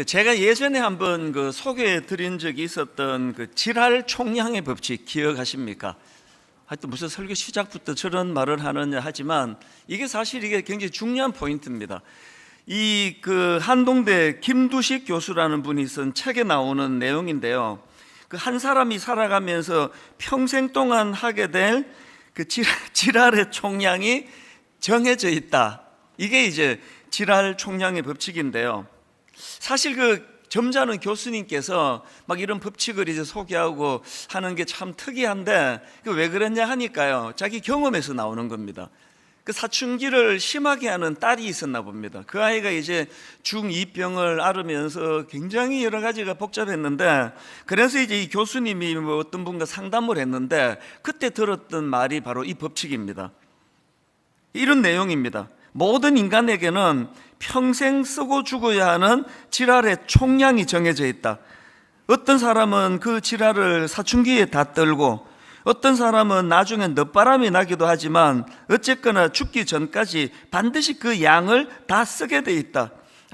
제가 예전에 한번 소개해 드린 적이 있었던 질할 총량의 법칙 기억하십니까? 하여튼 무슨 설교 시작부터 저런 말을 하느냐 하지만 이게 사실 이게 굉장히 중요한 포인트입니다. 한동대 김두식 교수라는 분이 쓴 책에 나오는 내용인데요. 한 사람이 살아가면서 평생 동안 하게 될 질할의 총량이 정해져 있다. 이게 이제 질할 총량의 법칙인데요. 사실 점잖은 교수님께서 막 이런 법칙을 이제 소개하고 하는 게 참 특이한데 왜 그랬냐 하니까요, 자기 경험에서 나오는 겁니다. 사춘기를 심하게 하는 딸이 있었나 봅니다. 그 아이가 이제 중2병을 앓으면서 굉장히 여러 가지가 복잡했는데, 그래서 이제 이 교수님이 어떤 분과 상담을 했는데 그때 들었던 말이 바로 이 법칙입니다. 이런 내용입니다. 모든 인간에게는 평생 쓰고 죽어야 하는 질할의 총량이 정해져 있다. 어떤 사람은 그 질할을 사춘기에 다 떨고, 어떤 사람은 나중에 늦바람이 나기도 하지만 어쨌거나 죽기 전까지 반드시 그 양을 다 쓰게 돼 있다.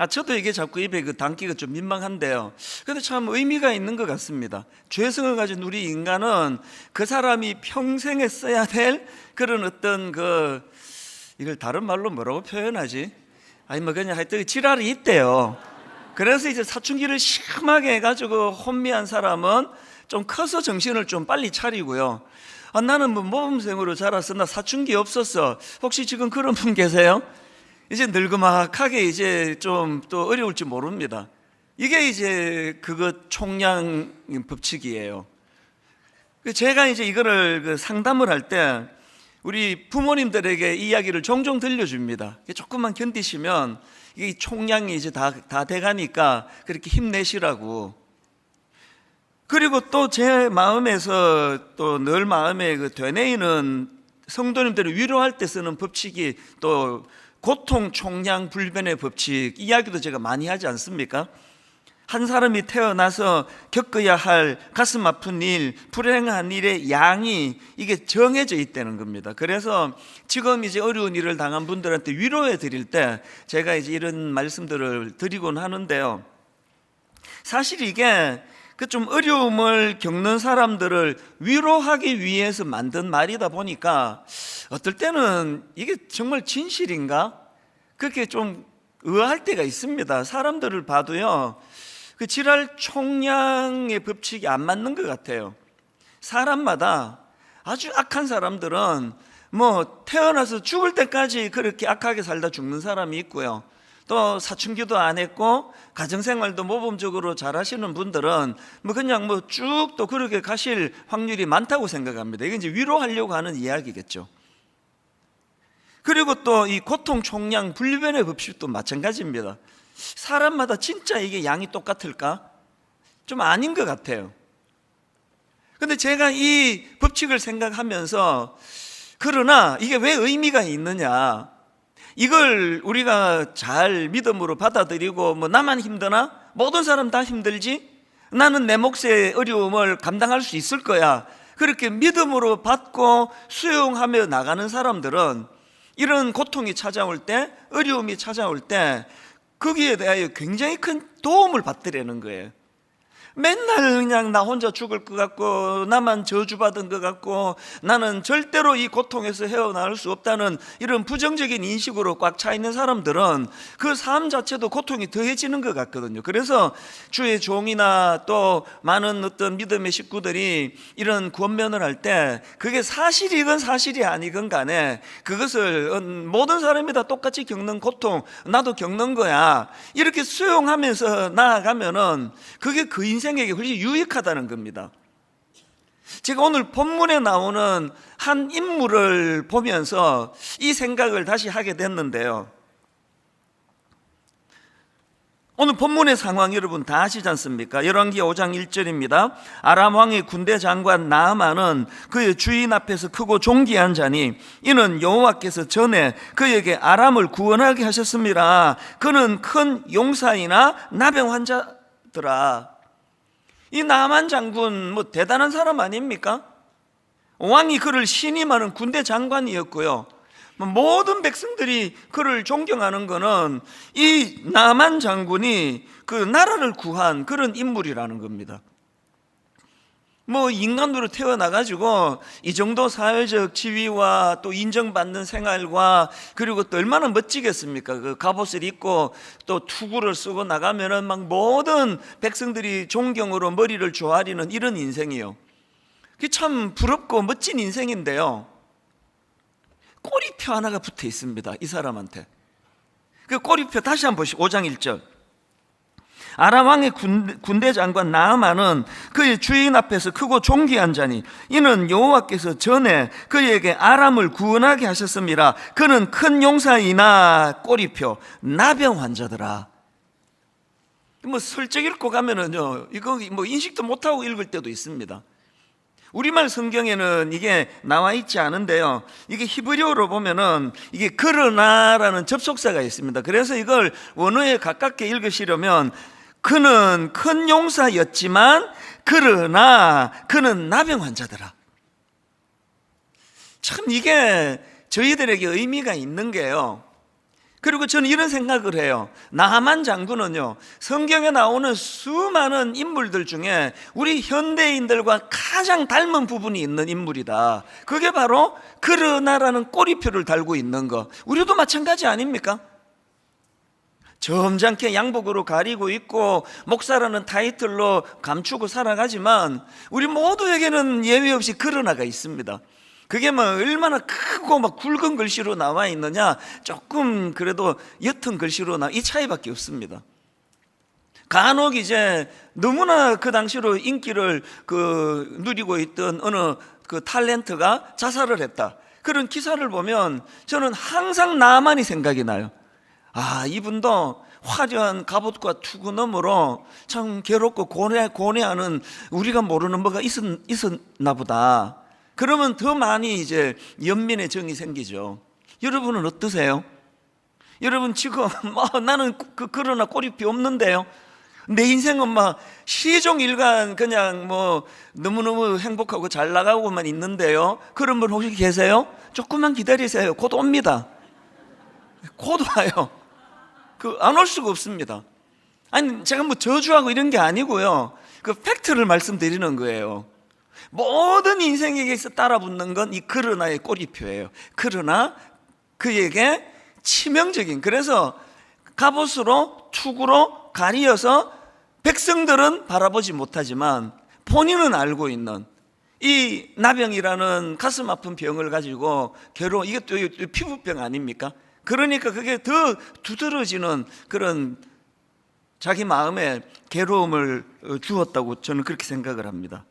저도 이게 자꾸 입에 담기가 좀 민망한데요. 근데 참 의미가 있는 것 같습니다. 죄성을 가진 우리 인간은 그 사람이 평생에 써야 될 그런 어떤 이걸 다른 말로 뭐라고 표현하지? 그냥 하여튼 질할이 있대요. 그래서 이제 사춘기를 심하게 해가지고 혼미한 사람은 좀 커서 정신을 좀 빨리 차리고요. 나는 모범생으로 자라서 나 사춘기 없었어. 혹시 지금 그런 분 계세요? 이제 늙음막하게 이제 좀 또 어려울지 모릅니다. 이게 이제 총량 법칙이에요. 제가 이제 이거를 상담을 할 때 우리 부모님들에게 이야기를 종종 들려줍니다. 조금만 견디시면 이 총량이 이제 다 돼가니까 그렇게 힘내시라고. 그리고 또 제 마음에서 또 늘 마음에 되뇌이는 성도님들을 위로할 때 쓰는 법칙이 또 고통 총량 불변의 법칙, 이야기도 제가 많이 하지 않습니까? 한 사람이 태어나서 겪어야 할 가슴 아픈 일, 불행한 일의 양이 이게 정해져 있다는 겁니다. 그래서 지금 이제 어려운 일을 당한 분들한테 위로해 드릴 때 제가 이제 이런 말씀들을 드리곤 하는데요. 사실 이게 좀 어려움을 겪는 사람들을 위로하기 위해서 만든 말이다 보니까 어떨 때는 이게 정말 진실인가? 그렇게 좀 의아할 때가 있습니다. 사람들을 봐도요, 질할 총량의 법칙이 안 맞는 것 같아요. 사람마다 아주 악한 사람들은 태어나서 죽을 때까지 그렇게 악하게 살다 죽는 사람이 있고요. 또 사춘기도 안 했고 가정생활도 모범적으로 잘 하시는 분들은 그냥 쭉 또 그렇게 가실 확률이 많다고 생각합니다. 이게 이제 위로하려고 하는 이야기겠죠. 그리고 또 이 고통 총량 불변의 법칙도 마찬가지입니다. 사람마다 진짜 이게 양이 똑같을까? 좀 아닌 것 같아요. 근데 제가 이 법칙을 생각하면서, 그러나 이게 왜 의미가 있느냐, 이걸 우리가 잘 믿음으로 받아들이고 나만 힘드나? 모든 사람 다 힘들지? 나는 내 몫의 어려움을 감당할 수 있을 거야, 그렇게 믿음으로 받고 수용하며 나가는 사람들은 이런 고통이 찾아올 때, 어려움이 찾아올 때 거기에 대하여 굉장히 큰 도움을 받으려는 거예요. 맨날 그냥 나 혼자 죽을 것 같고, 나만 저주받은 것 같고, 나는 절대로 이 고통에서 헤어나올 수 없다는 이런 부정적인 인식으로 꽉 차 있는 사람들은 그 삶 자체도 고통이 더해지는 것 같거든요. 그래서 주의 종이나 또 많은 어떤 믿음의 식구들이 이런 권면을 할 때 그게 사실이건 사실이 아니건 간에 그것을 모든 사람이 다 똑같이 겪는 고통, 나도 겪는 거야, 이렇게 수용하면서 나아가면은 그게 그 인생에게 훨씬 유익하다는 겁니다. 제가 오늘 본문에 나오는 한 인물을 보면서 이 생각을 다시 하게 됐는데요. 오늘 본문의 상황 여러분 다 아시지 않습니까? 열왕기 5장 1절입니다. 아람 왕의 군대 장관 나아만은 그의 주인 앞에서 크고 존귀한 자니 이는 여호와께서 전에 그에게 아람을 구원하게 하셨습니다. 그는 큰 용사이나 나병 환자더라. 이 나아만 장군 대단한 사람 아닙니까? 왕이 그를 신임하는 군대 장관이었고요, 모든 백성들이 그를 존경하는 것은 이 나만 장군이 그 나라를 구한 그런 인물이라는 겁니다. 인간으로 태어나가지고 이 정도 사회적 지위와 또 인정받는 생활과, 그리고 또 얼마나 멋지겠습니까? 그 갑옷을 입고 또 투구를 쓰고 나가면은 막 모든 백성들이 존경으로 머리를 조아리는 이런 인생이요. 그게 참 부럽고 멋진 인생인데요, 꼬리표 하나가 붙어 있습니다, 이 사람한테. 그 꼬리표 다시 한번 보시고 5장 1절. 아람 왕의 군대 장관 나아만은 그의 주인 앞에서 크고 존귀한 자니 이는 여호와께서 전에 그에게 아람을 구원하게 하셨습니다. 그는 큰 용사이나 꼬리표 나병 환자더라. 슬쩍 읽고 가면은요, 이거 인식도 못하고 읽을 때도 있습니다. 우리말 성경에는 이게 나와 있지 않은데요, 이게 히브리어로 보면은 이게 그러나라는 접속사가 있습니다. 그래서 이걸 원어에 가깝게 읽으시려면 그는 큰 용사였지만 그러나 그는 나병 환자더라. 참 이게 저희들에게 의미가 있는 게요, 그리고 저는 이런 생각을 해요. 나하만 장군은요, 성경에 나오는 수많은 인물들 중에 우리 현대인들과 가장 닮은 부분이 있는 인물이다. 그게 바로 그러나라는 꼬리표를 달고 있는 거. 우리도 마찬가지 아닙니까? 점잖게 양복으로 가리고 있고 목사라는 타이틀로 감추고 살아가지만 우리 모두에게는 예외 없이 그러나가 있습니다. 그게 얼마나 크고 굵은 글씨로 나와 있느냐, 조금 그래도 옅은 글씨로 이 차이밖에 없습니다. 간혹 이제 너무나 그 당시로 인기를 누리고 있던 어느 그 탤런트가 자살을 했다, 그런 기사를 보면 저는 항상 나만이 생각이 나요. 이분도 화려한 갑옷과 투구너머로 참 괴롭고 고뇌하는 우리가 모르는 뭐가 있었나 보다. 그러면 더 많이 이제 연민의 정이 생기죠. 여러분은 어떠세요? 여러분 지금 나는 그러나 꼬리표 없는데요, 내 인생은 시종일관 그냥 너무너무 행복하고 잘 나가고만 있는데요, 그런 분 혹시 계세요? 조금만 기다리세요. 곧 옵니다. 곧 와요. 안 올 수가 없습니다. 아니, 제가 저주하고 이런 게 아니고요, 그 팩트를 말씀드리는 거예요. 모든 인생에게 따라붙는 건 이 그러나의 꼬리표예요. 그러나 그에게 치명적인, 그래서 갑옷으로 투구로 가리어서 백성들은 바라보지 못하지만 본인은 알고 있는 이 나병이라는 가슴 아픈 병을 가지고 이게 또 피부병 아닙니까? 그러니까 그게 더 두드러지는 그런 자기 마음에 괴로움을 주었다고 저는 그렇게 생각을 합니다.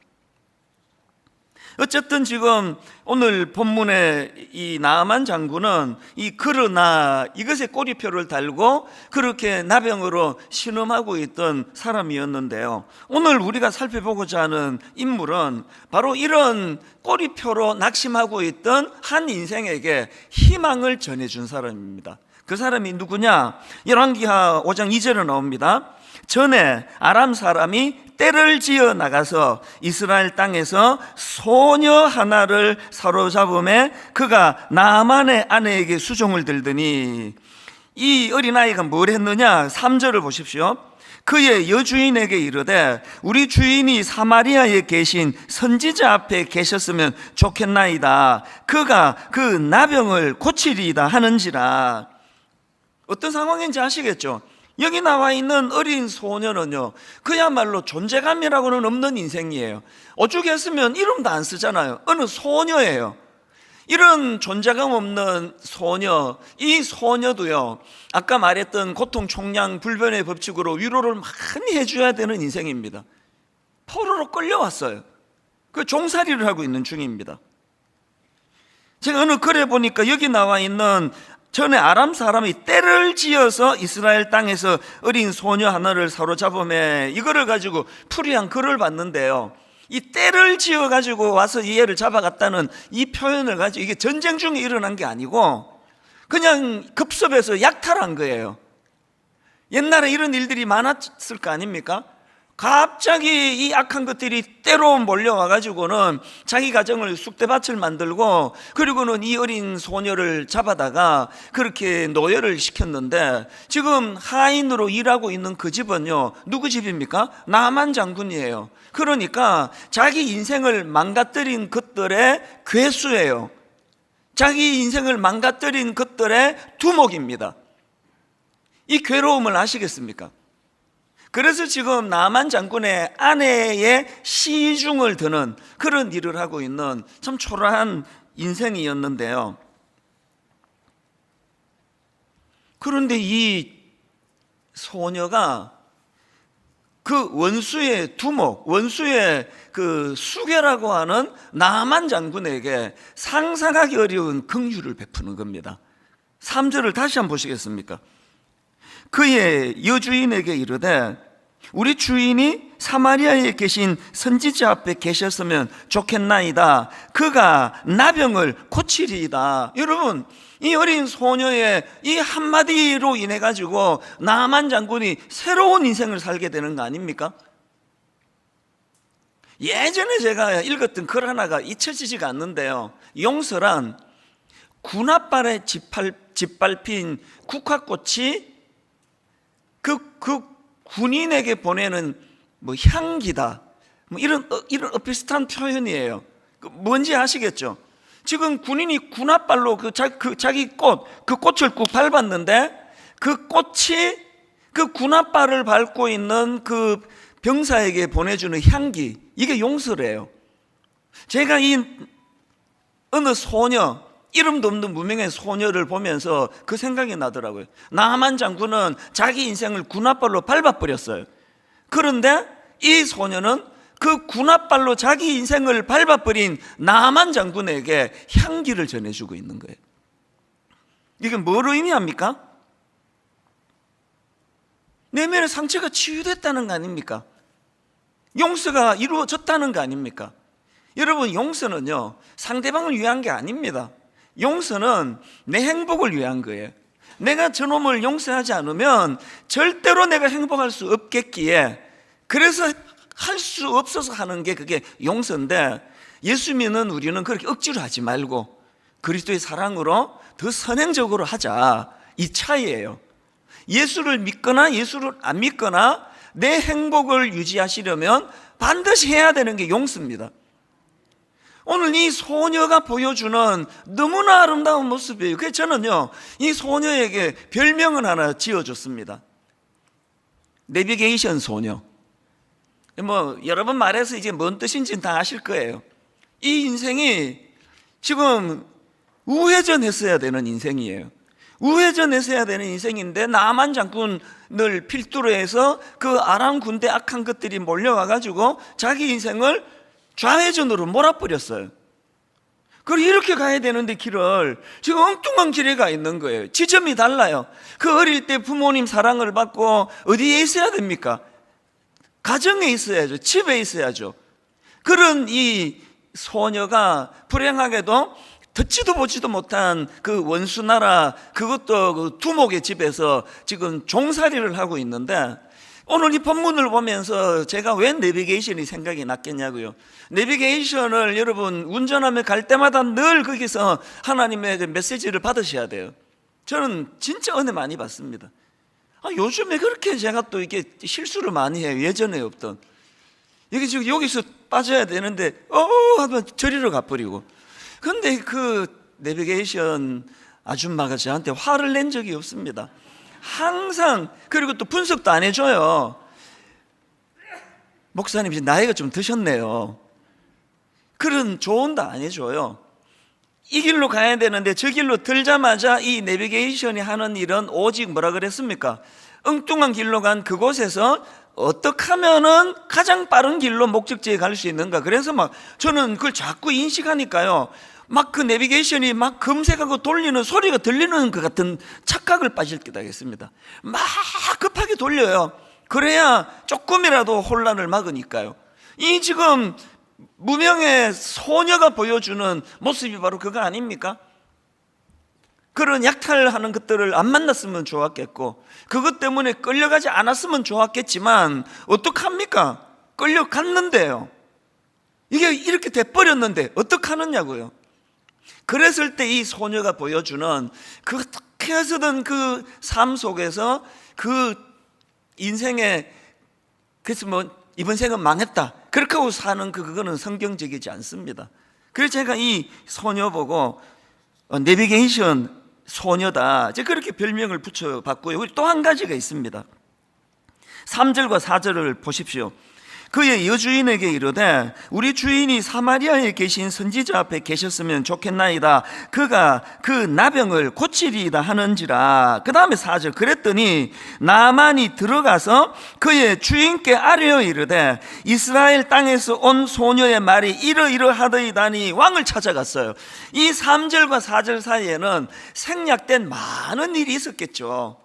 어쨌든 지금 오늘 본문의 이 나아만 장군은 이 그러나 이것에 꼬리표를 달고 그렇게 나병으로 신음하고 있던 사람이었는데요, 오늘 우리가 살펴보고자 하는 인물은 바로 이런 꼬리표로 낙심하고 있던 한 인생에게 희망을 전해준 사람입니다. 그 사람이 누구냐? 열왕기하 5장 2절에 나옵니다. 전에 아람 사람이 떼를 지어 나가서 이스라엘 땅에서 소녀 하나를 사로잡음에 그가 나아만의 아내에게 수종을 들더니, 이 어린아이가 뭘 했느냐? 3절을 보십시오. 그의 여주인에게 이르되 우리 주인이 사마리아에 계신 선지자 앞에 계셨으면 좋겠나이다. 그가 그 나병을 고치리이다 하는지라. 어떤 상황인지 아시겠죠? 여기 나와 있는 어린 소녀는요, 그야말로 존재감이라고는 없는 인생이에요. 오죽했으면 이름도 안 쓰잖아요. 어느 소녀예요. 이런 존재감 없는 소녀, 이 소녀도요, 아까 말했던 고통 총량 불변의 법칙으로 위로를 많이 해줘야 되는 인생입니다. 포로로 끌려왔어요. 그 종살이를 하고 있는 중입니다. 제가 어느 글에 보니까 여기 나와 있는 전에 아람 사람이 떼를 지어서 이스라엘 땅에서 어린 소녀 하나를 사로잡음에, 이거를 가지고 풀이한 글을 봤는데요, 이 떼를 지어 가지고 와서 이 애를 잡아갔다는 이 표현을 가지고, 이게 전쟁 중에 일어난 게 아니고 그냥 급습해서 약탈한 거예요. 옛날에 이런 일들이 많았을 거 아닙니까? 갑자기 이 악한 것들이 때로 몰려와 가지고는 자기 가정을 쑥대밭을 만들고, 그리고는 이 어린 소녀를 잡아다가 그렇게 노예를 시켰는데, 지금 하인으로 일하고 있는 그 집은요, 누구 집입니까? 나만 장군이에요. 그러니까 자기 인생을 망가뜨린 것들의 괴수예요. 자기 인생을 망가뜨린 것들의 두목입니다. 이 괴로움을 아시겠습니까? 그래서 지금 나만 장군의 아내의 시중을 드는 그런 일을 하고 있는 참 초라한 인생이었는데요. 그런데 이 소녀가 그 원수의 두목, 원수의 그 수괴라고 하는 나만 장군에게 상상하기 어려운 긍휼을 베푸는 겁니다. 3절을 다시 한번 보시겠습니까? 그의 여주인에게 이르되 우리 주인이 사마리아에 계신 선지자 앞에 계셨으면 좋겠나이다. 그가 나병을 고치리이다. 여러분, 이 어린 소녀의 이 한마디로 인해 가지고 나만 장군이 새로운 인생을 살게 되는 거 아닙니까? 예전에 제가 읽었던 글 하나가 잊혀지지가 않는데요. 용서란 군홧발에 짓밟힌 국화꽃이 그 군인에게 보내는 뭐 향기다, 뭐 이런 비슷한 표현이에요. 뭔지 아시겠죠? 지금 군인이 군홧발로 자기 그 꽃을 꾹 밟았는데, 그 꽃이 그 군홧발을 밟고 있는 그 병사에게 보내주는 향기, 이게 용서래요. 제가 이 어느 소녀, 이름도 없는 무명의 소녀를 보면서 그 생각이 나더라고요. 나만 장군은 자기 인생을 군홧발로 밟아버렸어요. 그런데 이 소녀는 그 군홧발로 자기 인생을 밟아버린 나만 장군에게 향기를 전해주고 있는 거예요. 이게 뭘 의미합니까? 내면의 상처가 치유됐다는 거 아닙니까? 용서가 이루어졌다는 거 아닙니까? 여러분, 용서는요, 상대방을 위한 게 아닙니다. 용서는 내 행복을 위한 거예요. 내가 저놈을 용서하지 않으면 절대로 내가 행복할 수 없겠기에, 그래서 할 수 없어서 하는 게 그게 용서인데, 예수 믿는 우리는 그렇게 억지로 하지 말고 그리스도의 사랑으로 더 선행적으로 하자, 이 차이예요. 예수를 믿거나 예수를 안 믿거나 내 행복을 유지하시려면 반드시 해야 되는 게 용서입니다. 오늘 이 소녀가 보여주는 너무나 아름다운 모습이에요. 그래서 저는요, 이 소녀에게 별명을 하나 지어줬습니다. 내비게이션 소녀. 뭐 여러 번 말해서 이제 뭔 뜻인지는 다 아실 거예요. 이 인생이 지금 우회전했어야 되는 인생이에요. 우회전했어야 되는 인생인데, 나만 장군을 필두로 해서 그 아람 군대 악한 것들이 몰려와가지고 자기 인생을 좌회전으로 몰아버렸어요. 그리고 이렇게 가야 되는데 길을 지금 엉뚱한 길에 가 있는 거예요. 지점이 달라요. 그 어릴 때 부모님 사랑을 받고 어디에 있어야 됩니까? 가정에 있어야죠. 집에 있어야죠. 그런 이 소녀가 불행하게도 듣지도 보지도 못한 그 원수나라, 그것도 그 두목의 집에서 지금 종살이를 하고 있는데, 오늘 이 본문을 보면서 제가 왜 내비게이션이 생각이 났겠냐고요. 내비게이션을 여러분 운전하며 갈 때마다 늘 거기서 하나님의 그 메시지를 받으셔야 돼요. 저는 진짜 은혜 많이 받습니다. 요즘에 그렇게 제가 또 이렇게 실수를 많이 해요. 예전에 없던. 여기서 빠져야 되는데 하면 저리로 가버리고. 근데 그 내비게이션 아줌마가 저한테 화를 낸 적이 없습니다. 항상, 그리고 또 분석도 안 해줘요. 목사님 이제 나이가 좀 드셨네요. 그런 조언도 안 해줘요. 이 길로 가야 되는데 저 길로 들자마자 이 내비게이션이 하는 일은 오직 뭐라 그랬습니까? 엉뚱한 길로 간 그곳에서 어떻게 하면은 가장 빠른 길로 목적지에 갈 수 있는가. 그래서 막 저는 그걸 자꾸 인식하니까요, 막 그 내비게이션이 막 검색하고 돌리는 소리가 들리는 것 같은 착각을 빠질 게 되겠습니다. 막 급하게 돌려요. 그래야 조금이라도 혼란을 막으니까요. 이 지금 무명의 소녀가 보여주는 모습이 바로 그거 아닙니까? 그런 약탈하는 것들을 안 만났으면 좋았겠고, 그것 때문에 끌려가지 않았으면 좋았겠지만 어떡합니까? 끌려갔는데요. 이게 이렇게 돼버렸는데 어떡하느냐고요. 그랬을 때 이 소녀가 보여주는 그 어떻게 해서든 그 삶 속에서 그 인생에, 그래서 뭐 이번 생은 망했다 그렇게 하고 사는 그거는 성경적이지 않습니다. 그래서 제가 이 소녀 보고 내비게이션 소녀다, 이제 그렇게 별명을 붙여봤고요. 또 한 가지가 있습니다. 3절과 4절을 보십시오. 그의 여주인에게 이르되 우리 주인이 사마리아에 계신 선지자 앞에 계셨으면 좋겠나이다. 그가 그 나병을 고치리이다 하는지라. 그 다음에 4절. 그랬더니 나만이 들어가서 그의 주인께 아뢰어 이르되 이스라엘 땅에서 온 소녀의 말이 이러이러하더이다니 왕을 찾아갔어요. 이 3절과 4절 사이에는 생략된 많은 일이 있었겠죠.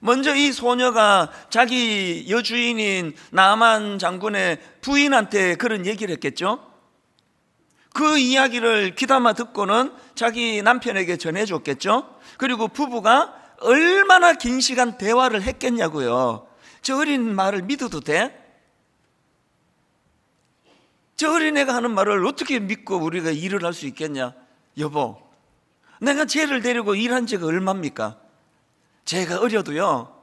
먼저 이 소녀가 자기 여주인인 나만 장군의 부인한테 그런 얘기를 했겠죠. 그 이야기를 귀담아 듣고는 자기 남편에게 전해줬겠죠. 그리고 부부가 얼마나 긴 시간 대화를 했겠냐고요. 저 어린 말을 믿어도 돼? 저 어린애가 하는 말을 어떻게 믿고 우리가 일을 할 수 있겠냐? 여보, 내가 쟤를 데리고 일한 지가 얼마입니까? 제가 어려도요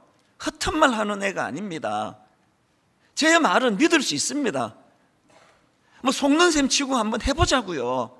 허튼 말 하는 애가 아닙니다. 제 말은 믿을 수 있습니다. 뭐 속는 셈 치고 한번 해보자고요.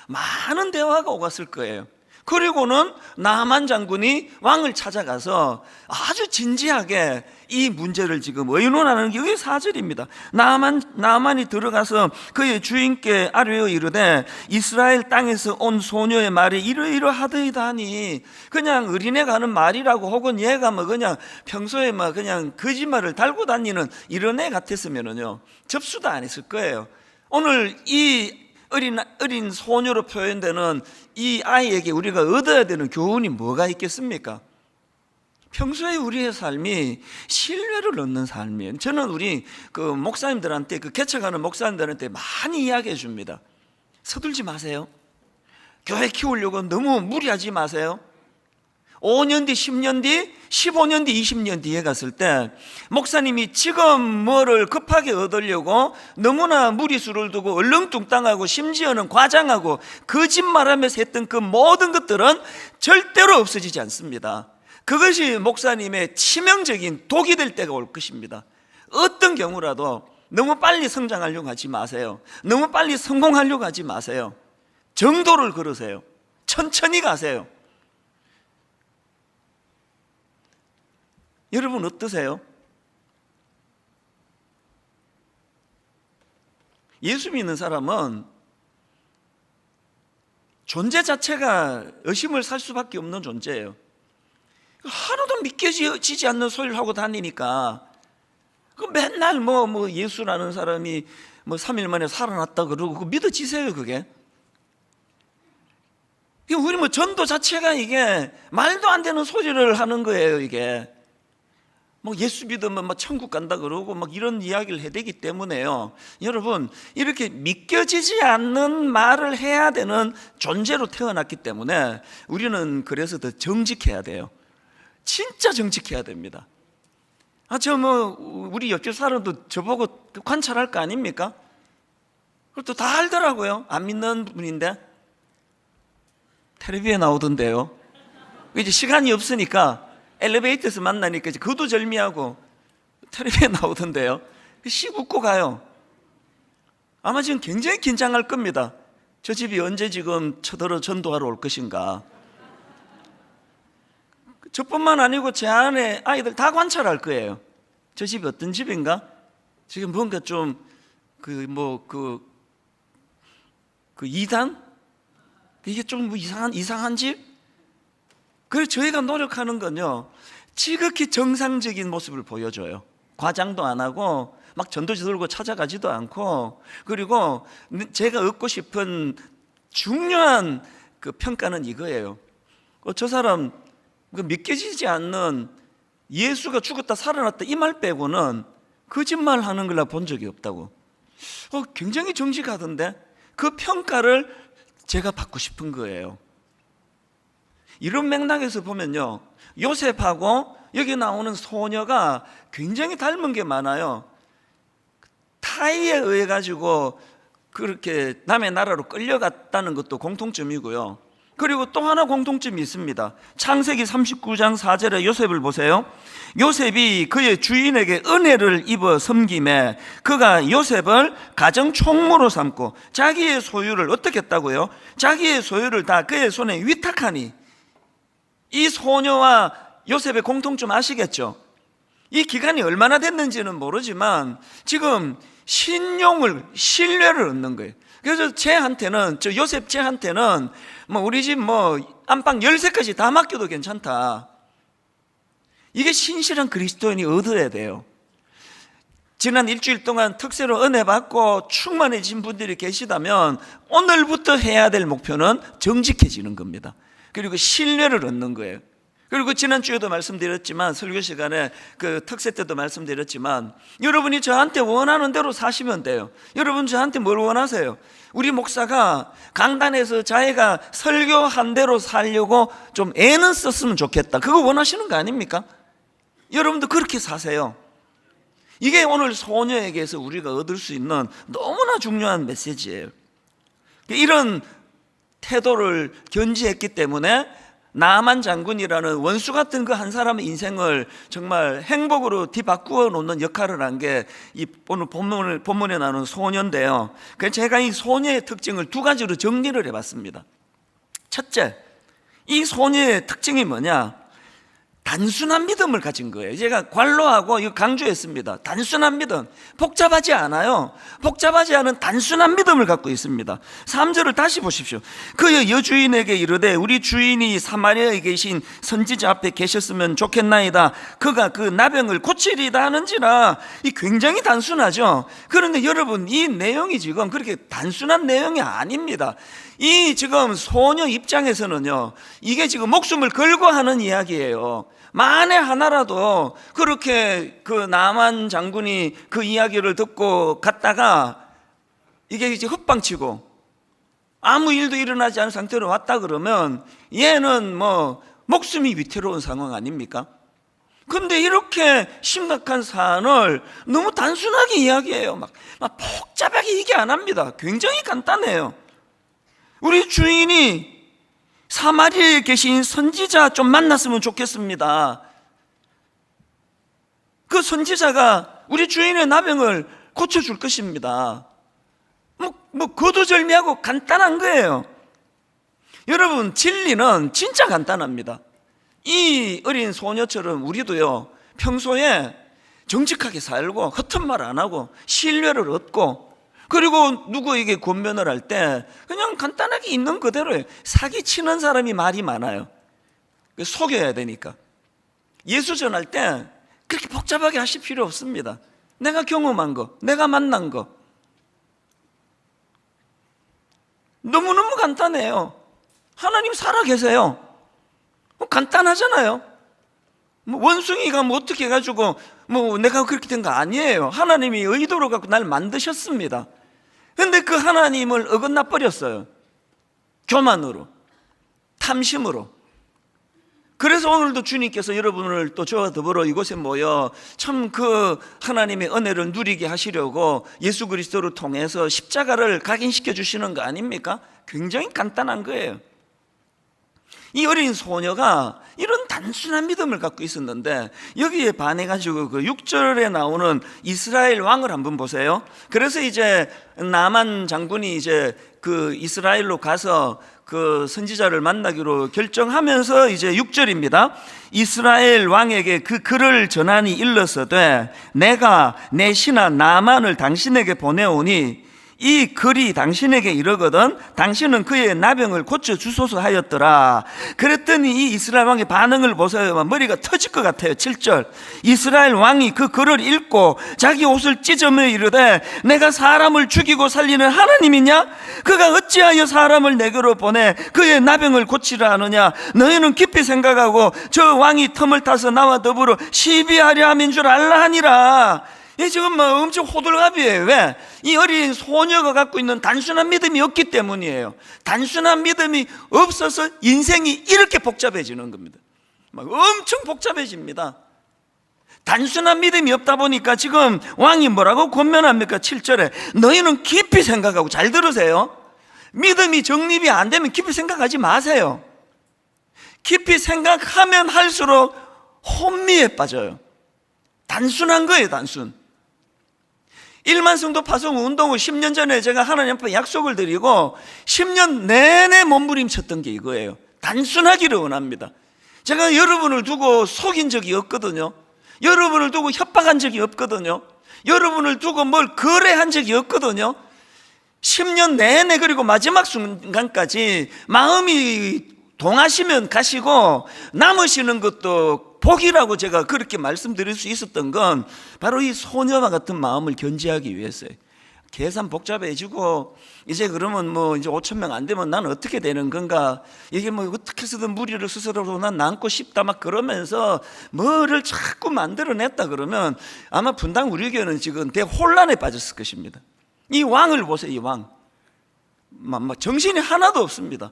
많은 대화가 오갔을 거예요. 그리고는 나만 장군이 왕을 찾아가서 아주 진지하게 이 문제를 지금 의논하는 게 이게 4절입니다. 나만이 들어가서 그의 주인께 아뢰어 이르되 이스라엘 땅에서 온 소녀의 말이 이러이러하더이다 하니, 그냥 어린애가 하는 말이라고, 혹은 얘가 뭐 그냥 평소에 막 그냥 거짓말을 달고 다니는 이런 애 같았으면은요 접수도 안 했을 거예요. 오늘 이 어린 소녀로 표현되는 이 아이에게 우리가 얻어야 되는 교훈이 뭐가 있겠습니까? 평소에 우리의 삶이 신뢰를 얻는 삶이에요. 저는 우리 그 목사님들한테, 그 개척하는 목사님들한테 많이 이야기해 줍니다. 서둘지 마세요. 교회 키우려고 너무 무리하지 마세요. 5년 뒤, 10년 뒤, 15년 뒤, 20년 뒤에 갔을 때 목사님이 지금 뭐를 급하게 얻으려고 너무나 무리수를 두고 얼렁뚱땅하고 심지어는 과장하고 거짓말하면서 했던 그 모든 것들은 절대로 없어지지 않습니다. 그것이 목사님의 치명적인 독이 될 때가 올 것입니다. 어떤 경우라도 너무 빨리 성장하려고 하지 마세요. 너무 빨리 성공하려고 하지 마세요. 정도를 걸으세요. 천천히 가세요. 여러분 어떠세요? 예수 믿는 사람은 존재 자체가 의심을 살 수밖에 없는 존재예요. 하나도 믿겨지지 않는 소리를 하고 다니니까 맨날 뭐 예수라는 사람이 뭐 3일 만에 살아났다 그러고 그거 믿어지세요? 그게 우리 뭐 전도 자체가 이게 말도 안 되는 소리를 하는 거예요. 이게 뭐 예수 믿으면 막 천국 간다 그러고 막 이런 이야기를 해대기 때문에요. 여러분, 이렇게 믿겨지지 않는 말을 해야 되는 존재로 태어났기 때문에 우리는 그래서 더 정직해야 돼요. 진짜 정직해야 됩니다. 우리 옆집 사람도 저보고 관찰할 거 아닙니까? 그것도 다 알더라고요. 안 믿는 분인데 텔레비에 나오던데요. 이제 시간이 없으니까 엘리베이터에서 만나니까 이제 거두절미하고 텔레비에 나오던데요. 씩 웃고 가요. 아마 지금 굉장히 긴장할 겁니다. 저 집이 언제 지금 쳐들어 전도하러 올 것인가. 저뿐만 아니고 제 안에 아이들 다 관찰할 거예요. 저 집이 어떤 집인가? 지금 뭔가 좀 이단? 이게 좀 이상한 집? 그래서 저희가 노력하는 건요, 지극히 정상적인 모습을 보여줘요. 과장도 안 하고 막 전도지 들고 찾아가지도 않고, 그리고 제가 얻고 싶은 중요한 그 평가는 이거예요. 저 사람 믿겨지지 않는 예수가 죽었다 살아났다 이 말 빼고는 거짓말 하는 걸 본 적이 없다고. 굉장히 정직하던데 그 평가를 제가 받고 싶은 거예요. 이런 맥락에서 보면요, 요셉하고 여기 나오는 소녀가 굉장히 닮은 게 많아요. 타이에 의해 가지고 그렇게 남의 나라로 끌려갔다는 것도 공통점이고요. 그리고 또 하나 공통점이 있습니다. 창세기 39장 4절에 요셉을 보세요. 요셉이 그의 주인에게 은혜를 입어 섬김에 그가 요셉을 가정 총무로 삼고 자기의 소유를 어떻게 했다고요? 자기의 소유를 다 그의 손에 위탁하니. 이 소녀와 요셉의 공통점 아시겠죠? 이 기간이 얼마나 됐는지는 모르지만 지금 신뢰를 얻는 거예요. 그래서 요셉 쟤한테는 우리 집 안방 열쇠까지 다 맡겨도 괜찮다. 이게 신실한 그리스도인이 얻어야 돼요. 지난 일주일 동안 특세로 은혜 받고 충만해진 분들이 계시다면 오늘부터 해야 될 목표는 정직해지는 겁니다. 그리고 신뢰를 얻는 거예요. 그리고 지난주에도 말씀드렸지만, 설교 시간에 그 특세 때도 말씀드렸지만, 여러분이 저한테 원하는 대로 사시면 돼요. 여러분 저한테 뭘 원하세요? 우리 목사가 강단에서 자기가 설교한 대로 살려고 좀 애는 썼으면 좋겠다, 그거 원하시는 거 아닙니까? 여러분도 그렇게 사세요. 이게 오늘 소녀에게서 우리가 얻을 수 있는 너무나 중요한 메시지예요. 이런 태도를 견지했기 때문에 나만 장군이라는 원수 같은 그 한 사람의 인생을 정말 행복으로 뒤바꾸어 놓는 역할을 한 게 이 오늘 본문에 나오는 소녀인데요. 그래서 제가 이 소녀의 특징을 두 가지로 정리를 해봤습니다. 첫째, 이 소녀의 특징이 뭐냐? 단순한 믿음을 가진 거예요. 제가 관로하고 이거 강조했습니다. 단순한 믿음, 복잡하지 않아요. 복잡하지 않은 단순한 믿음을 갖고 있습니다. 3절을 다시 보십시오. 그의 여주인에게 이르되 우리 주인이 사마리아에 계신 선지자 앞에 계셨으면 좋겠나이다. 그가 그 나병을 고치리다 하는지라. 이 굉장히 단순하죠. 그런데 여러분, 이 내용이 지금 그렇게 단순한 내용이 아닙니다. 이 지금 소녀 입장에서는요, 이게 지금 목숨을 걸고 하는 이야기예요. 만에 하나라도 그렇게 그 나만 장군이 그 이야기를 듣고 갔다가 이게 이제 헛방치고 아무 일도 일어나지 않은 상태로 왔다 그러면 얘는 목숨이 위태로운 상황 아닙니까? 근데 이렇게 심각한 사안을 너무 단순하게 이야기해요. 막 복잡하게 얘기 안 합니다. 굉장히 간단해요. 우리 주인이 사마리아에 계신 선지자 좀 만났으면 좋겠습니다. 그 선지자가 우리 주인의 나병을 고쳐줄 것입니다. 거두절미하고 간단한 거예요. 여러분, 진리는 진짜 간단합니다. 이 어린 소녀처럼 우리도요, 평소에 정직하게 살고 헛된 말 안 하고 신뢰를 얻고, 그리고 누구에게 권면을 할 때 그냥 간단하게 있는 그대로예요. 사기치는 사람이 말이 많아요. 속여야 되니까. 예수 전할 때 그렇게 복잡하게 하실 필요 없습니다. 내가 경험한 거, 내가 만난 거, 너무너무 간단해요. 하나님 살아 계세요. 간단하잖아요. 원숭이가 어떻게 해가지고 내가 그렇게 된 거 아니에요. 하나님이 의도로 갖고 날 만드셨습니다. 근데 그 하나님을 어긋나 버렸어요. 교만으로, 탐심으로. 그래서 오늘도 주님께서 여러분을 또 저와 더불어 이곳에 모여 참 그 하나님의 은혜를 누리게 하시려고 예수 그리스도를 통해서 십자가를 각인시켜 주시는 거 아닙니까? 굉장히 간단한 거예요. 이 어린 소녀가 이런 단순한 믿음을 갖고 있었는데 여기에 반해가지고 그 6절에 나오는 이스라엘 왕을 한번 보세요. 그래서 이제 나만 장군이 이제 그 이스라엘로 가서 그 선지자를 만나기로 결정하면서 이제 6절입니다. 이스라엘 왕에게 그 글을 전하니 일러서되 내가 내 신하 나만을 당신에게 보내오니 이 글이 당신에게 이르거든 당신은 그의 나병을 고쳐주소서 하였더라. 그랬더니 이 이스라엘 왕의 반응을 보세요. 머리가 터질 것 같아요. 7절 이스라엘 왕이 그 글을 읽고 자기 옷을 찢으며 이르되 내가 사람을 죽이고 살리는 하나님이냐? 그가 어찌하여 사람을 내게로 보내 그의 나병을 고치라 하느냐? 너희는 깊이 생각하고 저 왕이 틈을 타서 나와 더불어 시비하려 함인 줄 알라 하니라. 이 지금 뭐 엄청 호들갑이에요. 왜? 이 어린 소녀가 갖고 있는 단순한 믿음이 없기 때문이에요. 단순한 믿음이 없어서 인생이 이렇게 복잡해지는 겁니다. 막 엄청 복잡해집니다. 단순한 믿음이 없다 보니까 지금 왕이 뭐라고 권면합니까? 7절에 너희는 깊이 생각하고, 잘 들으세요. 믿음이 정립이 안 되면 깊이 생각하지 마세요. 깊이 생각하면 할수록 혼미에 빠져요. 단순한 거예요, 단순. 1만 성도 파송 운동을 10년 전에 제가 하나님 앞에 약속을 드리고 10년 내내 몸부림쳤던 게 이거예요. 단순하기를 원합니다. 제가 여러분을 두고 속인 적이 없거든요. 여러분을 두고 협박한 적이 없거든요. 여러분을 두고 뭘 거래한 적이 없거든요. 10년 내내, 그리고 마지막 순간까지 마음이 동하시면 가시고 남으시는 것도 복이라고 제가 그렇게 말씀드릴 수 있었던 건 바로 이 소녀와 같은 마음을 견지하기 위해서예요. 계산 복잡해지고 이제 그러면 뭐 이제 5,000명 안 되면 난 어떻게 되는 건가, 이게 뭐 어떻게 해서든 무리를 스스로 난 남고 싶다 막 그러면서 뭐를 자꾸 만들어냈다 그러면 아마 분당 우리 교회는 지금 대혼란에 빠졌을 것입니다. 이 왕을 보세요. 이 왕 정신이 하나도 없습니다.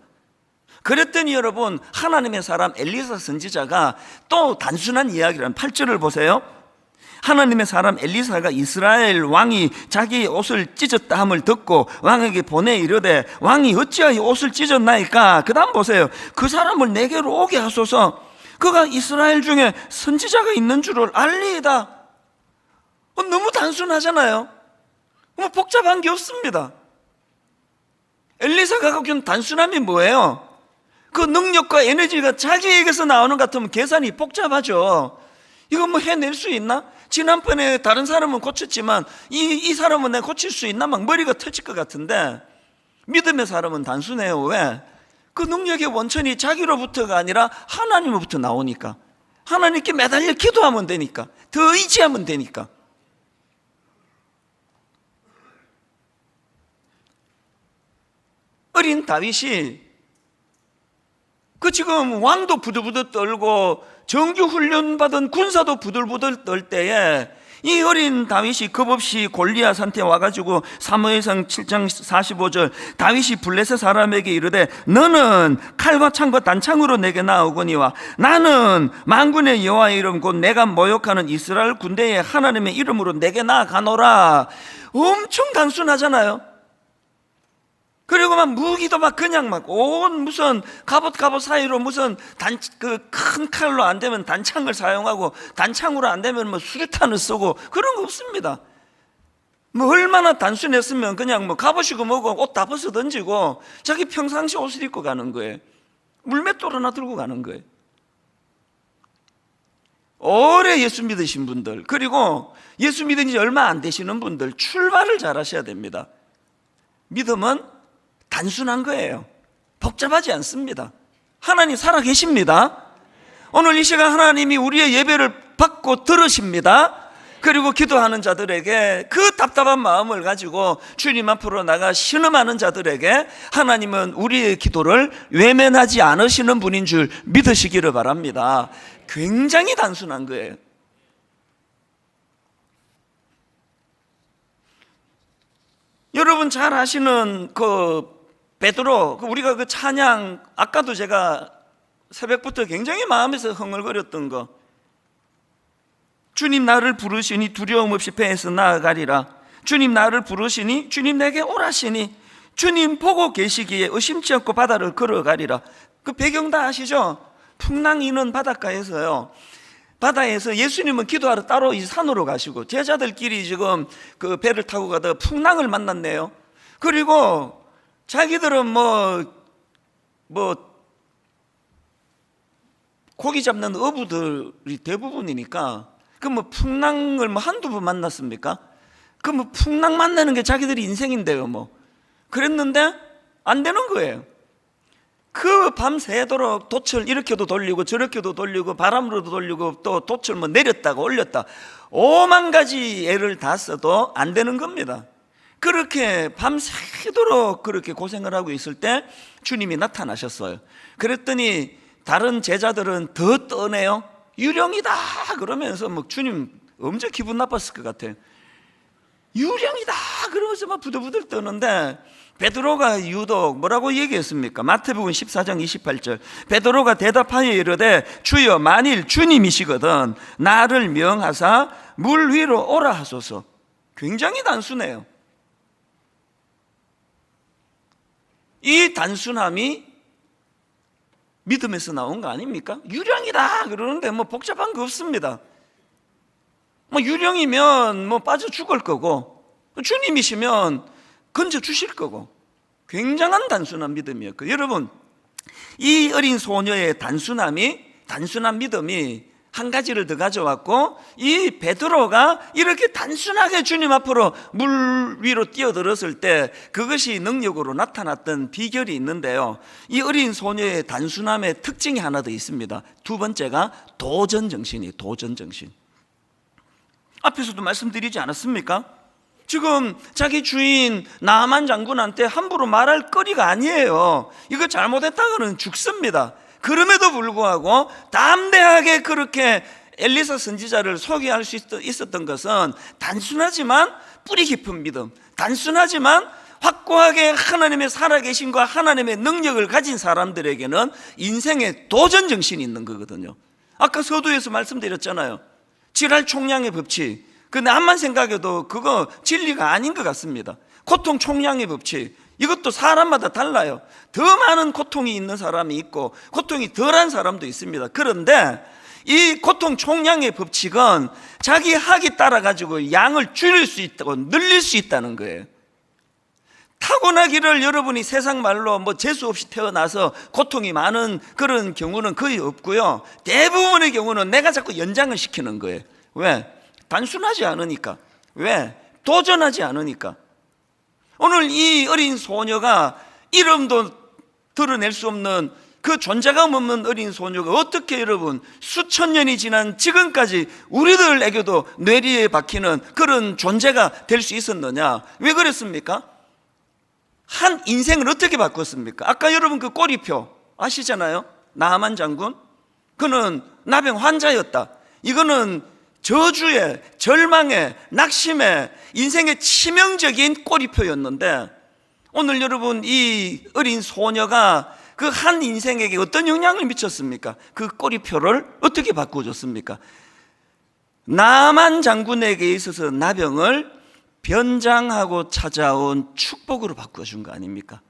그랬더니 여러분, 하나님의 사람 엘리사 선지자가 또 단순한 이야기라는 8절을 보세요. 하나님의 사람 엘리사가 이스라엘 왕이 자기 옷을 찢었다 함을 듣고 왕에게 보내 이르되 왕이 어찌하여 옷을 찢었나이까? 그 다음 보세요. 그 사람을 내게로 오게 하소서. 그가 이스라엘 중에 선지자가 있는 줄을 알리이다. 너무 단순하잖아요. 뭐 복잡한 게 없습니다. 엘리사가 갖고 있는 단순함이 뭐예요? 그 능력과 에너지가 자기에게서 나오는 것 같으면 계산이 복잡하죠. 이거 뭐 해낼 수 있나? 지난번에 다른 사람은 고쳤지만 이 사람은 내가 고칠 수 있나? 막 머리가 터질 것 같은데, 믿음의 사람은 단순해요. 왜? 그 능력의 원천이 자기로부터가 아니라 하나님으로부터 나오니까, 하나님께 매달려 기도하면 되니까, 더 의지하면 되니까. 어린 다윗이 그 지금 왕도 부들부들 떨고 정규 훈련 받은 군사도 부들부들 떨 때에 이 어린 다윗이 겁없이 골리앗한테 와가지고 사무엘상 7장 45절 다윗이 블레셋 사람에게 이르되 너는 칼과 창과 단창으로 내게 나오거니와 나는 만군의 여호와의 이름 곧 내가 모욕하는 이스라엘 군대의 하나님의 이름으로 내게 나아가노라. 엄청 단순하잖아요. 그리고 막 무기도 막 그냥 막 온 무슨 갑옷 사이로 무슨 그 큰 칼로 안 되면 단창을 사용하고 단창으로 안 되면 뭐 수류탄을 쓰고 그런 거 없습니다. 뭐 얼마나 단순했으면 그냥 뭐 갑옷이고 뭐고 옷 다 벗어 던지고 자기 평상시 옷을 입고 가는 거예요. 물맷돌 하나 들고 가는 거예요. 오래 예수 믿으신 분들, 그리고 예수 믿은 지 얼마 안 되시는 분들 출발을 잘 하셔야 됩니다. 믿음은 단순한 거예요. 복잡하지 않습니다. 하나님 살아계십니다. 오늘 이 시간 하나님이 우리의 예배를 받고 들으십니다. 그리고 기도하는 자들에게, 그 답답한 마음을 가지고 주님 앞으로 나가 신음하는 자들에게 하나님은 우리의 기도를 외면하지 않으시는 분인 줄 믿으시기를 바랍니다. 굉장히 단순한 거예요. 여러분 잘 아시는 그 베드로, 우리가 그 찬양, 아까도 제가 새벽부터 굉장히 마음에서 흥얼거렸던 거, 주님 나를 부르시니 두려움 없이 배에서 나아가리라. 주님 나를 부르시니 주님 내게 오라시니 주님 보고 계시기에 의심치 않고 바다를 걸어가리라. 그 배경 다 아시죠? 풍랑이 있는 바닷가에서요, 바다에서 예수님은 기도하러 따로 이 산으로 가시고 제자들끼리 지금 그 배를 타고 가다가 풍랑을 만났네요. 그리고 자기들은 뭐 고기 잡는 어부들이 대부분이니까 그 뭐 풍랑을 뭐 한두 번 만났습니까? 그 뭐 풍랑 만나는 게 자기들이 인생인데요. 뭐 그랬는데 안 되는 거예요. 그 밤새도록 돛을 이렇게도 돌리고 저렇게도 돌리고 바람으로도 돌리고 또 돛을 뭐 내렸다가 올렸다 5만 가지 애를 다 써도 안 되는 겁니다. 그렇게 밤새도록 그렇게 고생을 하고 있을 때 주님이 나타나셨어요. 그랬더니 다른 제자들은 더 떠네요. 유령이다 그러면서 뭐 주님 엄청 기분 나빴을 것 같아요. 유령이다 그러면서 막 부들부들 떠는데, 베드로가 유독 뭐라고 얘기했습니까? 마태복음 14장 28절, 베드로가 대답하여 이르되 주여 만일 주님이시거든 나를 명하사 물 위로 오라 하소서. 굉장히 단순해요. 이 단순함이 믿음에서 나온 거 아닙니까? 유령이다 그러는데 뭐 복잡한 거 없습니다. 뭐 유령이면 뭐 빠져 죽을 거고, 주님이시면 건져 주실 거고, 굉장한 단순한 믿음이었고, 여러분 이 어린 소녀의 단순한 믿음이 한 가지를 더 가져왔고, 이 베드로가 이렇게 단순하게 주님 앞으로 물 위로 뛰어들었을 때 그것이 능력으로 나타났던 비결이 있는데요, 이 어린 소녀의 단순함의 특징이 하나 더 있습니다. 두 번째가 도전정신이에요. 도전정신. 앞에서도 말씀드리지 않았습니까? 지금 자기 주인 나아만 장군한테 함부로 말할 거리가 아니에요. 이거 잘못했다가는 죽습니다. 그럼에도 불구하고 담대하게 그렇게 엘리사 선지자를 소개할 수 있었던 것은 단순하지만 뿌리 깊은 믿음, 단순하지만 확고하게 하나님의 살아계심과 하나님의 능력을 가진 사람들에게는 인생의 도전정신이 있는 거거든요. 아까 서두에서 말씀드렸잖아요. 질할 총량의 법칙, 그 남만 생각해도 그거 진리가 아닌 것 같습니다. 고통 총량의 법칙, 이것도 사람마다 달라요. 더 많은 고통이 있는 사람이 있고 고통이 덜한 사람도 있습니다. 그런데 이 고통 총량의 법칙은 자기 학이 따라 가지고 양을 줄일 수 있다고, 늘릴 수 있다는 거예요. 타고나기를 여러분이 세상 말로 뭐 재수 없이 태어나서 고통이 많은 그런 경우는 거의 없고요, 대부분의 경우는 내가 자꾸 연장을 시키는 거예요. 왜? 단순하지 않으니까. 왜? 도전하지 않으니까. 오늘 이 어린 소녀가 이름도 드러낼 수 없는 그 존재감 없는 어린 소녀가 어떻게 여러분 수천 년이 지난 지금까지 우리들에게도 뇌리에 박히는 그런 존재가 될 수 있었느냐? 왜 그랬습니까? 한 인생을 어떻게 바꿨습니까? 아까 여러분 그 꼬리표 아시잖아요? 나아만 장군, 그는 나병 환자였다. 이거는 저주의, 절망의, 낙심의, 인생의 치명적인 꼬리표였는데, 오늘 여러분 이 어린 소녀가 그 한 인생에게 어떤 영향을 미쳤습니까? 그 꼬리표를 어떻게 바꿔줬습니까? 나아만 장군에게 있어서 나병을 변장하고 찾아온 축복으로 바꿔준 거 아닙니까?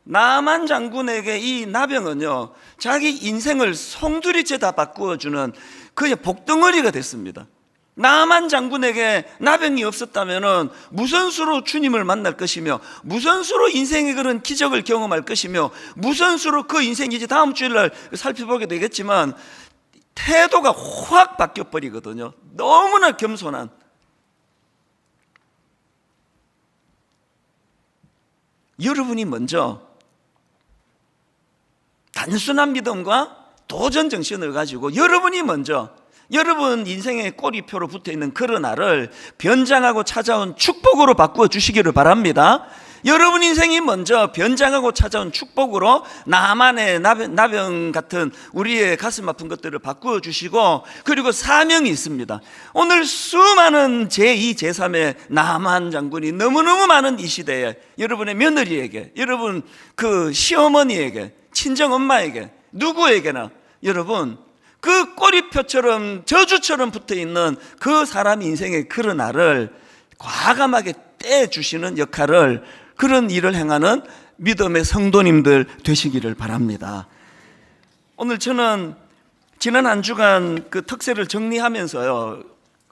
나아만 장군에게 이 나병은요, 자기 인생을 송두리째 다 바꾸어주는 그의 복덩어리가 됐습니다. 나아만 장군에게 나병이 없었다면 무슨 수로 주님을 만날 것이며, 무슨 수로 인생의 그런 기적을 경험할 것이며, 무슨 수로 그 인생이 이제 다음 주일날 살펴보게 되겠지만 태도가 확 바뀌어버리거든요. 너무나 겸손한. 여러분이 먼저 단순한 믿음과 도전 정신을 가지고 여러분이 먼저 여러분 인생의 꼬리표로 붙어있는 그런 알을 변장하고 찾아온 축복으로 바꾸어 주시기를 바랍니다. 여러분 인생이 먼저 변장하고 찾아온 축복으로 나만의 나병 같은 우리의 가슴 아픈 것들을 바꾸어 주시고, 그리고 사명이 있습니다. 오늘 수많은 제2, 제3의 나만 장군이 너무너무 많은 이 시대에 여러분의 며느리에게, 여러분 그 시어머니에게, 친정엄마에게, 누구에게나 여러분 그 꼬리표처럼 저주처럼 붙어있는 그 사람 인생의 그런 알을 과감하게 떼주시는 역할을, 그런 일을 행하는 믿음의 성도님들 되시기를 바랍니다. 오늘 저는 지난 한 주간 그 특세를 정리하면서요,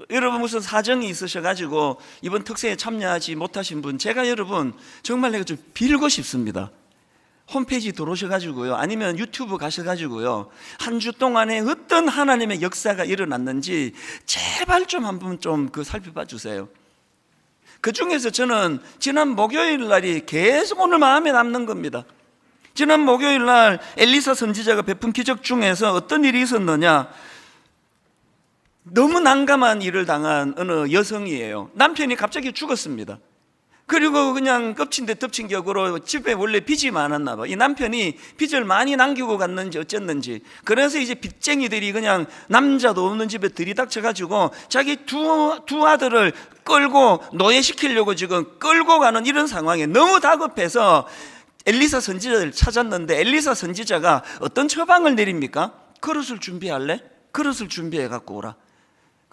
여러분 무슨 사정이 있으셔가지고 이번 특세에 참여하지 못하신 분, 제가 여러분 정말 내가 좀 빌고 싶습니다. 홈페이지 들어오셔가지고요, 아니면 유튜브 가셔가지고요, 한 주 동안에 어떤 하나님의 역사가 일어났는지 제발 좀 한번 좀 그 살펴봐 주세요. 그 중에서 저는 지난 목요일 날이 계속 오늘 마음에 남는 겁니다. 지난 목요일 날 엘리사 선지자가 베푼 기적 중에서 어떤 일이 있었느냐, 너무 난감한 일을 당한 어느 여성이에요. 남편이 갑자기 죽었습니다. 그리고 그냥 겹친 데 덮친 격으로 집에 원래 빚이 많았나 봐. 이 남편이 빚을 많이 남기고 갔는지 어쨌는지, 그래서 이제 빚쟁이들이 그냥 남자도 없는 집에 들이닥쳐가지고 자기 두 아들을 끌고 노예시키려고 지금 끌고 가는 이런 상황에 너무 다급해서 엘리사 선지자를 찾았는데, 엘리사 선지자가 어떤 처방을 내립니까? 그릇을 준비할래? 그릇을 준비해 갖고 오라.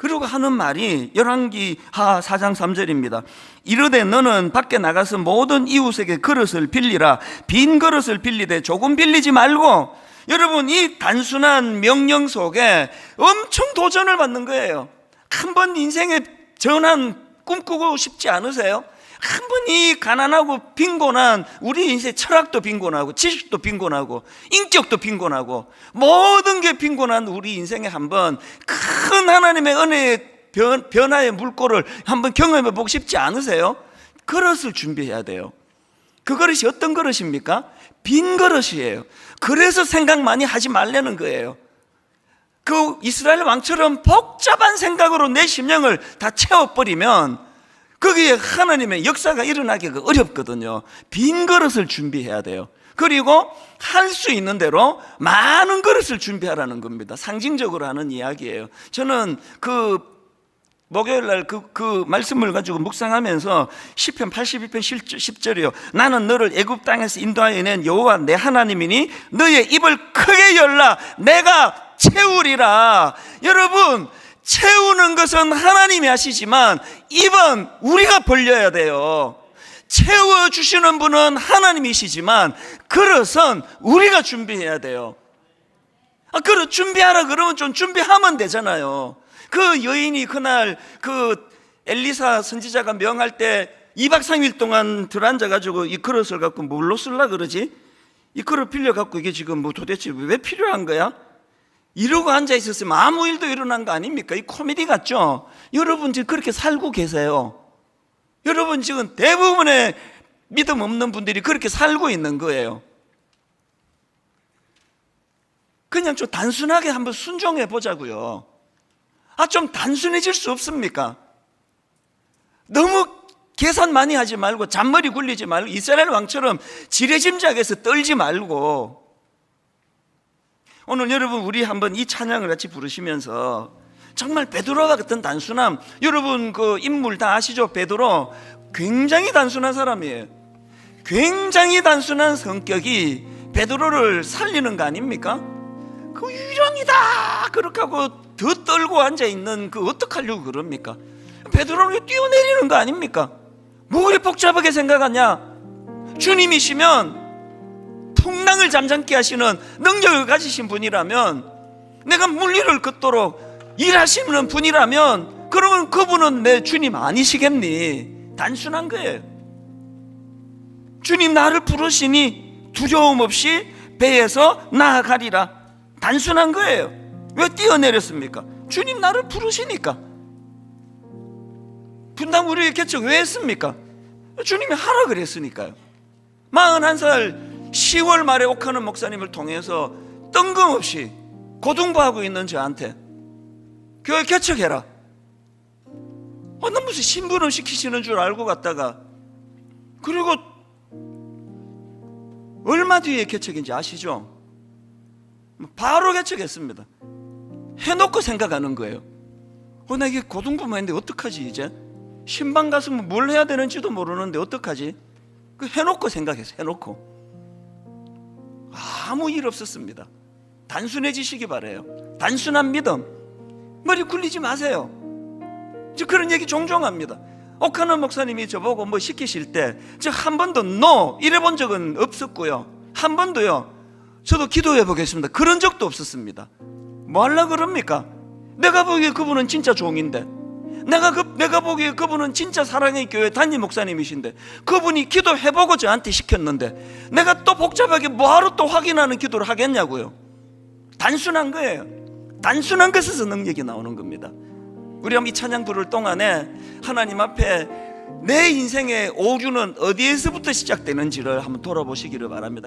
그리고 하는 말이 열왕기하 4장 3절입니다. 이르되 너는 밖에 나가서 모든 이웃에게 그릇을 빌리라. 빈 그릇을 빌리되 조금 빌리지 말고. 여러분, 이 단순한 명령 속에 엄청 도전을 받는 거예요. 한번 인생의 전환 꿈꾸고 싶지 않으세요? 한 번 이 가난하고 빈곤한 우리 인생 철학도 빈곤하고 지식도 빈곤하고 인격도 빈곤하고 모든 게 빈곤한 우리 인생에 한번 큰 하나님의 은혜의 변화의 물꼬를 한번 경험해 보고 싶지 않으세요? 그릇을 준비해야 돼요. 그 그릇이 어떤 그릇입니까? 빈 그릇이에요. 그래서 생각 많이 하지 말라는 거예요. 그 이스라엘 왕처럼 복잡한 생각으로 내 심령을 다 채워버리면 거기에 하나님의 역사가 일어나기가 어렵거든요. 빈 그릇을 준비해야 돼요. 그리고 할 수 있는 대로 많은 그릇을 준비하라는 겁니다. 상징적으로 하는 이야기예요. 저는 그 목요일 날 그 말씀을 가지고 묵상하면서 시편 82편 10절이요. 나는 너를 애굽 땅에서 인도하여 낸 여호와 내 하나님이니 너의 입을 크게 열라 내가 채우리라. 여러분, 채우는 것은 하나님이 하시지만 입은 우리가 벌려야 돼요. 채워주시는 분은 하나님이시지만 그릇은 우리가 준비해야 돼요. 그릇 준비하라 그러면 좀 준비하면 되잖아요. 그 여인이 그날 그 엘리사 선지자가 명할 때 2박 3일 동안 들어앉아가지고 이 그릇을 갖고 뭘로 쓰려고 그러지? 이 그릇 빌려갖고 이게 지금 뭐 도대체 왜 필요한 거야? 이러고 앉아 있었으면 아무 일도 일어난 거 아닙니까? 이 코미디 같죠? 여러분 지금 그렇게 살고 계세요. 여러분 지금 대부분의 믿음 없는 분들이 그렇게 살고 있는 거예요. 그냥 좀 단순하게 한번 순종해 보자고요. 좀 단순해질 수 없습니까? 너무 계산 많이 하지 말고 잔머리 굴리지 말고 이스라엘 왕처럼 지레짐작해서 떨지 말고. 오늘 여러분 우리 한번 이 찬양을 같이 부르시면서 정말 베드로와 같은 단순함, 여러분 그 인물 다 아시죠? 베드로 굉장히 단순한 사람이에요. 굉장히 단순한 성격이 베드로를 살리는 거 아닙니까? 그 유령이다 그렇게 하고 더 떨고 앉아있는 그 어떡하려고 그럽니까? 베드로를 뛰어내리는 거 아닙니까? 뭐 그리 복잡하게 생각하냐? 주님이시면 풍랑을 잠잠케 하시는 능력을 가지신 분이라면, 내가 물리를 걷도록 일하시는 분이라면 그러면 그분은 내 주님 아니시겠니? 단순한 거예요. 주님 나를 부르시니 두려움 없이 배에서 나아가리라. 단순한 거예요. 왜 뛰어내렸습니까? 주님 나를 부르시니까. 분당 우리 개척 왜 했습니까? 주님이 하라 그랬으니까요. 41살 10월 말에 옥하는 목사님을 통해서 뜬금없이 고등부하고 있는 저한테 교회 개척해라. 나 무슨 신부름 시키시는 줄 알고 갔다가, 그리고 얼마 뒤에 개척인지 아시죠? 바로 개척했습니다. 해놓고 생각하는 거예요. 나 이게 고등부만 했는데 어떡하지? 이제 신방 갔으면 뭘 해야 되는지도 모르는데 어떡하지? 해놓고 생각했어요. 해놓고 아무 일 없었습니다. 단순해지시기 바라요. 단순한 믿음, 머리 굴리지 마세요. 저 그런 얘기 종종 합니다. 옥하는 목사님이 저보고 뭐 시키실 때 저 한 번도 NO 이래 본 적은 없었고요. 한 번도요 저도 기도해 보겠습니다 그런 적도 없었습니다. 뭐 하려고 그럽니까? 내가 보기에 그분은 진짜 종인데, 내가 보기에 그분은 진짜 사랑의 교회 담임 목사님이신데, 그분이 기도해보고 저한테 시켰는데 내가 또 복잡하게 뭐하러 또 확인하는 기도를 하겠냐고요. 단순한 거예요. 단순한 것에서 능력이 나오는 겁니다. 우리 한번 이 찬양 부를 동안에 하나님 앞에 내 인생의 오류는 어디에서부터 시작되는지를 한번 돌아보시기를 바랍니다.